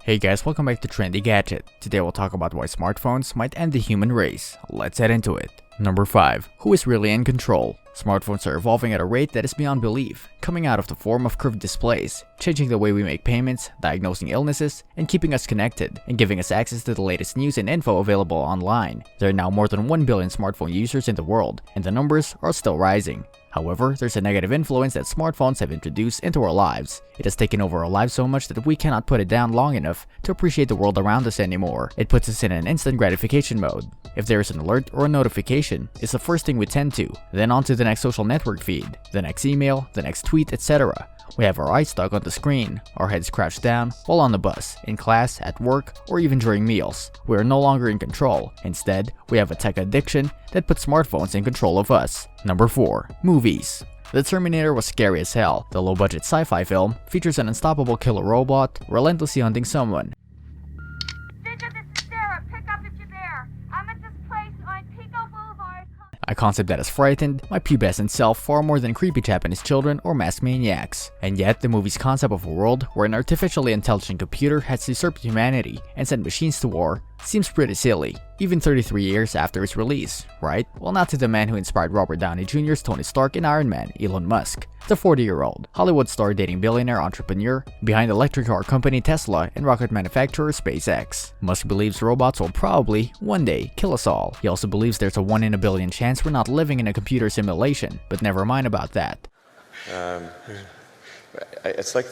Hey guys, welcome back to Trendy Gadget. Today we'll talk about why smartphones might end the human race. Let's head into it. Number 5. Who is really in control? Smartphones are evolving at a rate that is beyond belief, coming out of the form of curved displays, changing the way we make payments, diagnosing illnesses, and keeping us connected, and giving us access to the latest news and info available online. There are now more than 1 billion smartphone users in the world, and the numbers are still rising. However, there's a negative influence that smartphones have introduced into our lives. It has taken over our lives so much that we cannot put it down long enough to appreciate the world around us anymore. It puts us in an instant gratification mode. If there is an alert or a notification, it's the first thing we tend to, then on to the next social network feed, the next email, the next tweet, etc. We have our eyes stuck on the screen, our heads crouched down while on the bus, in class, at work, or even during meals. We are no longer in control. Instead, we have a tech addiction that puts smartphones in control of us. Number 4. Movies. The Terminator was scary as hell. The low-budget sci-fi film features an unstoppable killer robot relentlessly hunting someone. A concept that has frightened my pubescent self far more than creepy Japanese children or masked maniacs. And yet, the movie's concept of a world where an artificially intelligent computer has usurped humanity and sent machines to war seems pretty silly, even 33 years after its release, right? Well, not to the man who inspired Robert Downey Jr.'s Tony Stark in Iron Man, Elon Musk, the 40-year-old Hollywood star dating billionaire entrepreneur behind electric car company Tesla and rocket manufacturer SpaceX. Musk believes robots will probably, one day, kill us all. He also believes there's a 1 in a billion chance we're not living in a computer simulation, but never mind about that. This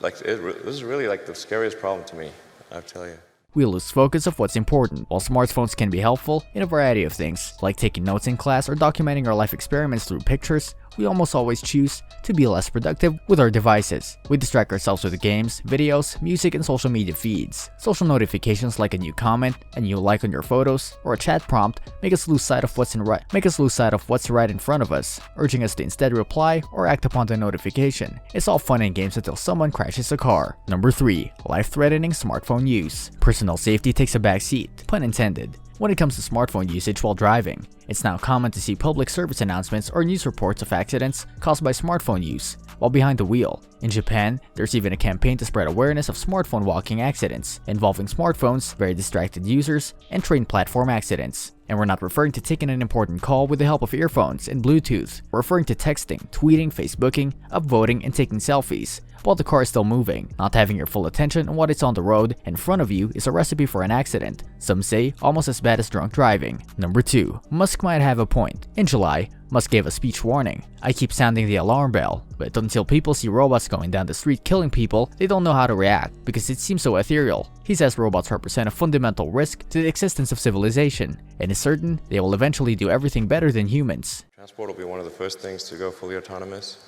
is really like the scariest problem to me, I'll tell you. We lose focus of what's important. While smartphones can be helpful in a variety of things, like taking notes in class or documenting our life experiments through pictures, we almost always choose to be less productive with our devices. We distract ourselves with games, videos, music, and social media feeds. Social notifications like a new comment, a new like on your photos, or a chat prompt make us lose sight of what's right in front of us, urging us to instead reply or act upon the notification. It's all fun and games until someone crashes a car. Number 3. Life-threatening smartphone use. Personal safety takes a back seat, pun intended, when it comes to smartphone usage while driving. It's now common to see public service announcements or news reports of accidents caused by smartphone use while behind the wheel. In Japan, there's even a campaign to spread awareness of smartphone walking accidents involving smartphones, very distracted users, and train platform accidents. And we're not referring to taking an important call with the help of earphones and Bluetooth. We're referring to texting, tweeting, Facebooking, upvoting, and taking selfies while the car is still moving. Not having your full attention on what is on the road in front of you is a recipe for an accident. Some say almost as bad as drunk driving. Number 2. Musk might have a point. In July, Musk gave a speech warning. I keep sounding the alarm bell, but until people see robots going down the street killing people, they don't know how to react because it seems so ethereal. He says robots represent a fundamental risk to the existence of civilization, and is certain they will eventually do everything better than humans. Transport will be one of the first things to go fully autonomous.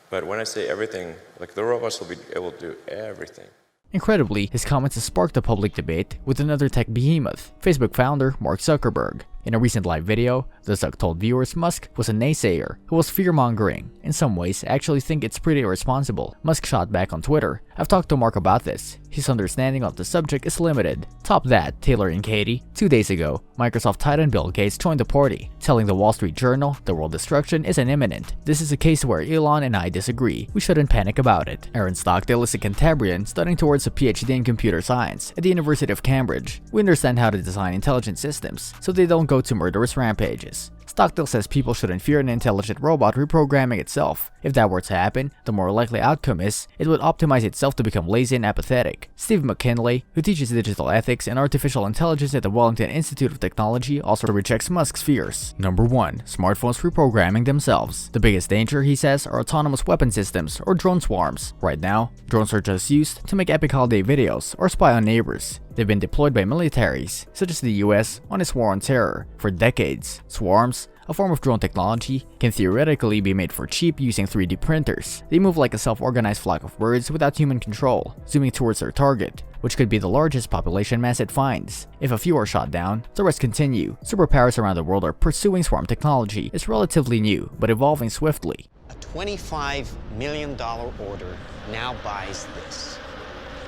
But when I say everything, like the robots will be able to do everything. Incredibly, his comments have sparked a public debate with another tech behemoth, Facebook founder Mark Zuckerberg. In a recent live video, the Zuck told viewers Musk was a naysayer who was fear-mongering. In some ways, I actually think it's pretty irresponsible. Musk shot back on Twitter. I've talked to Mark about this. His understanding of the subject is limited. Top that, Taylor and Katie. 2 days ago, Microsoft titan Bill Gates joined the party, telling the Wall Street Journal the world destruction isn't imminent. This is a case where Elon and I disagree. We shouldn't panic about it. Aaron Stockdale is a Cantabrian studying towards a PhD in computer science at the University of Cambridge. We understand how to design intelligent systems so they don't go to murderous rampages. Stockdale says people shouldn't fear an intelligent robot reprogramming itself. If that were to happen, the more likely outcome is it would optimize itself to become lazy and apathetic. Steve McKinley, who teaches digital ethics and artificial intelligence at the Wellington Institute of Technology, also rejects Musk's fears. Number 1. Smartphones reprogramming themselves. The biggest danger, he says, are autonomous weapon systems or drone swarms. Right now, drones are just used to make epic holiday videos or spy on neighbors. They've been deployed by militaries, such as the US, on its war on terror. For decades, swarms, a form of drone technology, can theoretically be made for cheap using 3D printers. They move like a self-organized flock of birds without human control, zooming towards their target, which could be the largest population mass it finds. If a few are shot down, the rest continue. Superpowers around the world are pursuing swarm technology. It's relatively new, but evolving swiftly. A $25 million order now buys this.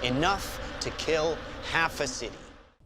Enough to kill half a city.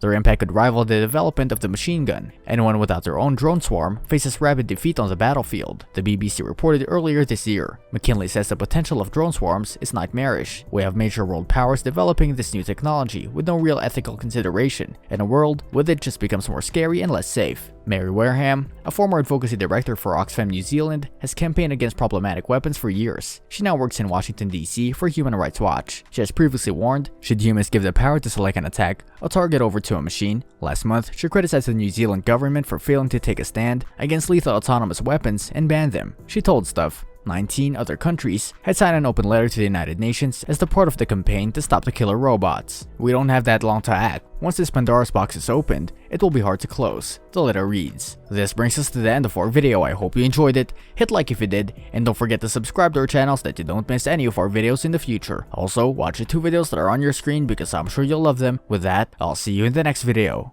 Their impact could rival the development of the machine gun. Anyone without their own drone swarm faces rapid defeat on the battlefield, the BBC reported earlier this year. McKinley says the potential of drone swarms is nightmarish. We have major world powers developing this new technology with no real ethical consideration, and a world with it just becomes more scary and less safe. Mary Wareham, a former advocacy director for Oxfam New Zealand, has campaigned against problematic weapons for years. She now works in Washington, D.C. for Human Rights Watch. She has previously warned, should humans give the power to select an attack or target over to a machine? Last month, she criticized the New Zealand government for failing to take a stand against lethal autonomous weapons and ban them. She told Stuff, 19 other countries had signed an open letter to the United Nations as the part of the campaign to stop the killer robots. We don't have that long to act. Once this Pandora's box is opened, it will be hard to close, the letter reads. This brings us to the end of our video. I hope you enjoyed it. Hit like if you did, and don't forget to subscribe to our channel so that you don't miss any of our videos in the future. Also, watch the 2 videos that are on your screen because I'm sure you'll love them. With that, I'll see you in the next video.